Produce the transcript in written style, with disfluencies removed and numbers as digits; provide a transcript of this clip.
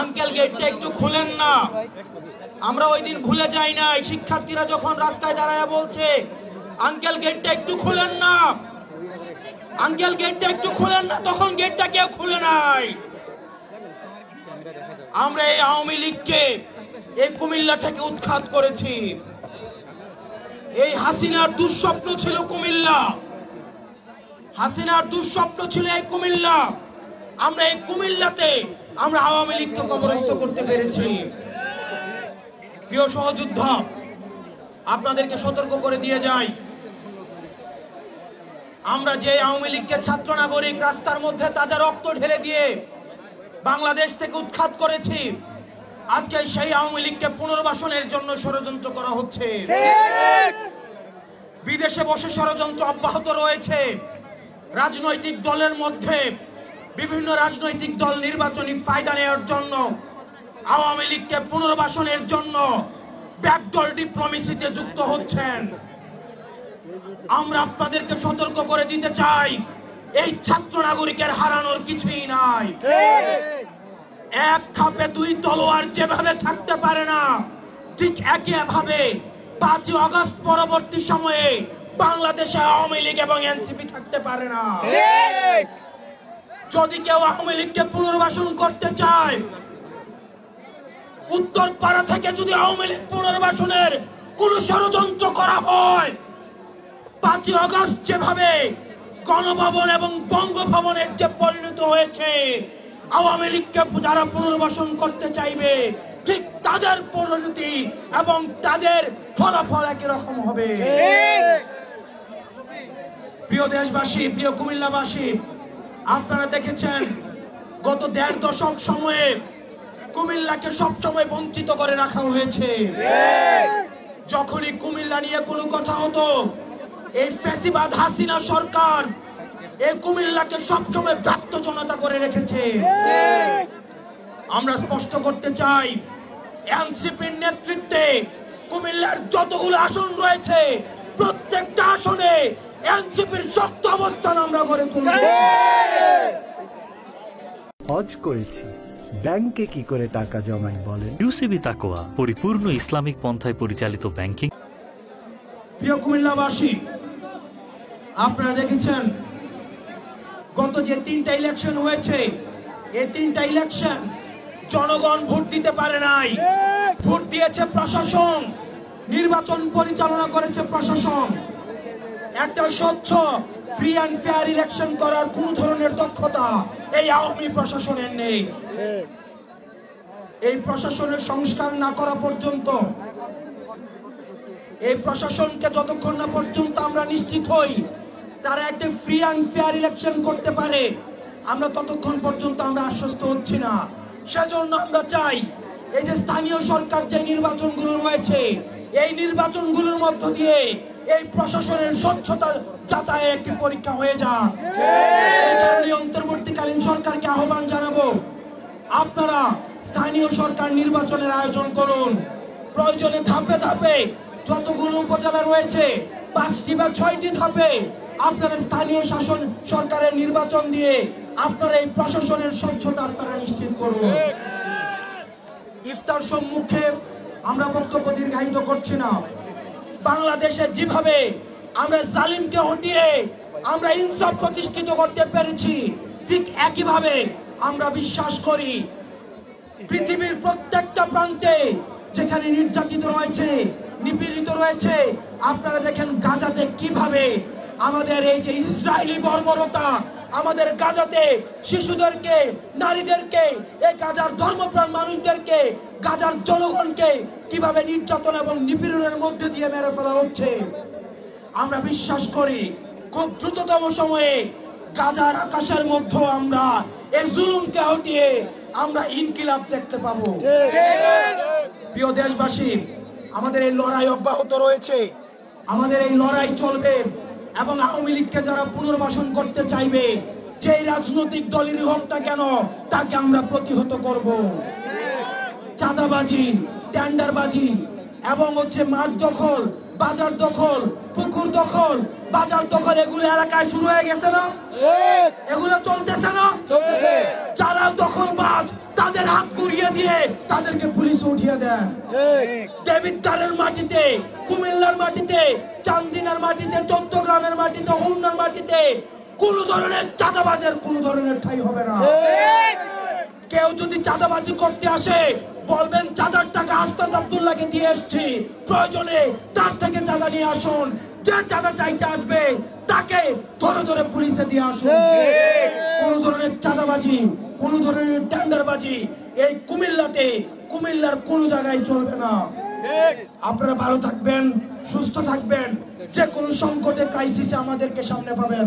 Uncle গেটটা একটু খুলেন না। আমরা ওই দিন ভুলে যাই নাই, শিক্ষার্থীরা যখন রাস্তায় দাঁড়ায় বলছে আঙ্কেল গেটটা একটু খুলেন না, আঙ্কেল গেটটা একটু খুলেন না, তখন গেটটা কেউ খুলে নাই। আমরা এই আওয়ামী লীগকে এই কুমিল্লা থেকে উৎখাত করেছি। এই হাসিনার দুঃস্বপ্ন ছিল কুমিল্লা, হাসিনার দুঃস্বপ্ন ছিল এই কুমিল্লা। আমরা এই কুমিল্লাতে আমরা আওয়ামী লীগকে কবরস্থ করতে পেরেছি। প্রিয় সহযোদ্ধা, আপনাদেরকে সতর্ক করে দিয়ে যাই, আমরা যে আওয়ামী লীগকে ছাত্র নাগরিক রাস্তার মধ্যে তাজা রক্ত ঢেলে দিয়ে বাংলাদেশ থেকে উৎখাত করেছি, আজকে সেই আওয়ামী লীগকে পুনর্বাসনের জন্য ষড়যন্ত্র করা হচ্ছে। বিদেশে বসে ষড়যন্ত্র অব্যাহত রয়েছে। রাজনৈতিক দলের মধ্যে বিভিন্ন রাজনৈতিক দল নির্বাচনী ফায়দা নেওয়ার জন্য আওয়ামী লীগকে পুনর্বাসনের জন্য ব্যাকডোর ডিপ্লোমেসিতে যুক্ত হচ্ছেন। আমরা আপনাদেরকে সতর্ক করে দিতে চাই, এই ছাত্র নাগরিকের হারানোর কিছুই নাই। এক খাপে দুই তলোয়ার যেভাবে থাকতে পারে না, ঠিক একইভাবে 5 আগস্ট পরবর্তী সময়ে বাংলাদেশে আওয়ামী লীগ এবং এনসিপি থাকতে পারে না। যদি কেউ আওয়ামী লীগকে পুনর্বাসন করতে চায়, উত্তরপাড়া থেকে যদি আওয়ামী লীগ পুনর্বাসনের কোন ষড়যন্ত্র করা হয়, 5 আগস্ট যেভাবে গণভবন এবং বঙ্গভবনের যে পরিণত হয়েছে, আওয়ামী লীগকে যারা পুনর্বাসন করতে চাইবে ঠিক তাদের পরিণতি এবং তাদের ফলাফল একই রকম হবে। প্রিয় দেশবাসী, প্রিয় কুমিল্লাবাসী, আপনারা দেখেছেন গত 1.5 দশক সময়ে কুমিল্লাকে সবসময় বঞ্চিত করে রাখা হয়েছে। যখনই কুমিল্লা নিয়ে কোনো কথা হতো, এই ফ্যাসিবাদ হাসিনা সরকার এই কুমিল্লাকে সবসময় ভ্রান্ত জনতা করে রেখেছে। আমরা স্পষ্ট করতে চাই, এনসিপির নেতৃত্বে কুমিল্লার যতগুলো আসন রয়েছে, প্রত্যেকটা আসনে এনসিপির শক্ত অবস্থান আমরা গড়ে তুলব। হজ করেছি, ব্যাংকে কি করে টাকা জমাই বলেন? ইউসিবি তাকওয়া, পরিপূর্ণ ইসলামিক পন্থায় পরিচালিত ব্যাংকিং। প্রিয় কুমিল্লাবাসী, আপনারা দেখেছেন গত যে 3টা ইলেকশন হয়েছে, এই 3টা ইলেকশন জনগণ ভোট দিতে পারে নাই। ভোট দিয়েছে প্রশাসন, নির্বাচন পরিচালনা করেছে প্রশাসন। একটা স্বচ্ছ ফ্রি অ্যান্ড ফেয়ার ইলেকশন করার কোন ধরনের দক্ষতা এই আওয়ামী প্রশাসনের নেই। এই প্রশাসনের সংস্কার না করা পর্যন্ত, এই প্রশাসনকে যতক্ষণ না পর্যন্ত আমরা নিশ্চিত হই তারা একটা ফ্রি অ্যান্ড ফেয়ার ইলেকশন করতে পারে, আমরা ততক্ষণ পর্যন্ত আমরা আশ্বস্ত হচ্ছি না। সেজন্য আমরা চাই এই যে স্থানীয় সরকার যে নির্বাচনগুলো রয়েছে, এই নির্বাচনগুলোর মধ্য দিয়ে এই প্রশাসনের স্বচ্ছতা যাচাইয়ের একটি পরীক্ষা হয়ে যাক। এই কারণে অন্তর্বর্তীকালীন সরকারকে আহ্বান জানাবো, আপনারা স্থানীয় সরকার নির্বাচনের আয়োজন করুন। প্রয়োজনে ধাপে ধাপে যতগুলো উপজেলা রয়েছে 5টি বা 6টি ধাপে আপনারা স্থানীয় শাসন সরকারের নির্বাচন দিয়ে আপনারা এই প্রশাসনের স্বচ্ছতা আপনারা নিশ্চিত করুন। ইফতার সম্মুখে আমরা বক্তব্য দীর্ঘায়িত করছি না। বাংলাদেশে যেভাবে আমরা জালিমকে হটিয়ে আমরা ইনসাফ প্রতিষ্ঠিত করতে পেরেছি, ঠিক একইভাবে আমরা বিশ্বাস করি পৃথিবীর প্রত্যেকটা প্রান্তে যেখানে নির্যাতিত রয়েছে, নিপীড়িত রয়েছে, আপনারা দেখেন গাজাতে কিভাবে আমাদের এই যে ইসরায়েলি বর্বরতা আমাদের গাজাতে শিশুদেরকে, নারীদেরকে, এই গাজার ধর্মপ্রাণ মানুষদেরকে, গাজার জনগণকে কিভাবে নির্যাতন এবং নিপীড়নের মধ্যে দিয়ে মেরে ফেলা হচ্ছে। আমরা বিশ্বাস করি খুব দ্রুততম সময়ে গাজার আকাশের মধ্যে আমরা এই জুলুমকে হটিয়ে আমরা ইনকিলাব দেখতে পাবো। প্রিয় দেশবাসী, আমাদের এই লড়াই অব্যাহত রয়েছে, আমাদের এই লড়াই চলবে এবং আওয়ামী লীগকে যারা পুনর্বাসন করতে চাইবে, যেই রাজনৈতিক দলেরই হোক না কেন, তাকে আমরা প্রতিহত করব। চাঁদাবাজি, টেন্ডারবাজি এবং মাঠ দখল, বাজার দখল, পুকুর দখল, বাজার দখল, এগুলো এলাকায় শুরু হয়ে গেছে না? এগুলো চলতেছে না? যারা দখলবাজ তাদের হাত ঘুরিয়ে দিয়ে তাদেরকে পুলিশ উঠিয়ে দেন। দেবিদ্বারের মাটিতে, কুমিল্লার মাটিতে, চান্দিনার মাটিতে, চট্টগ্রামের মাটিতে, হোমনার মাটিতে কোন ধরনের চাঁদাবাজের কোন ধরনের ঠাঁই হবে না। কেউ যদি চাঁদাবাজি করতে আসে বলবেন চাঁদার টাকা আস্তাদ আব্দুল্লাহকে দিয়ে এসছি, প্রয়োজনে তার থেকে চাঁদা নিয়ে আসুন। যে চাঁদা চাইতে আসবে তাকে ধরে ধরে পুলিশে দিয়ে আসুন। কোন ধরনের চাঁদাবাজি, কোন ধরনের টেন্ডারবাজি এই কুমিল্লার কোন জায়গায় চলবে না। আপনারা ভালো থাকবেন, সুস্থ থাকবেন। যে কোনো সংকটে, ক্রাইসিসে আমাদেরকে সামনে পাবেন।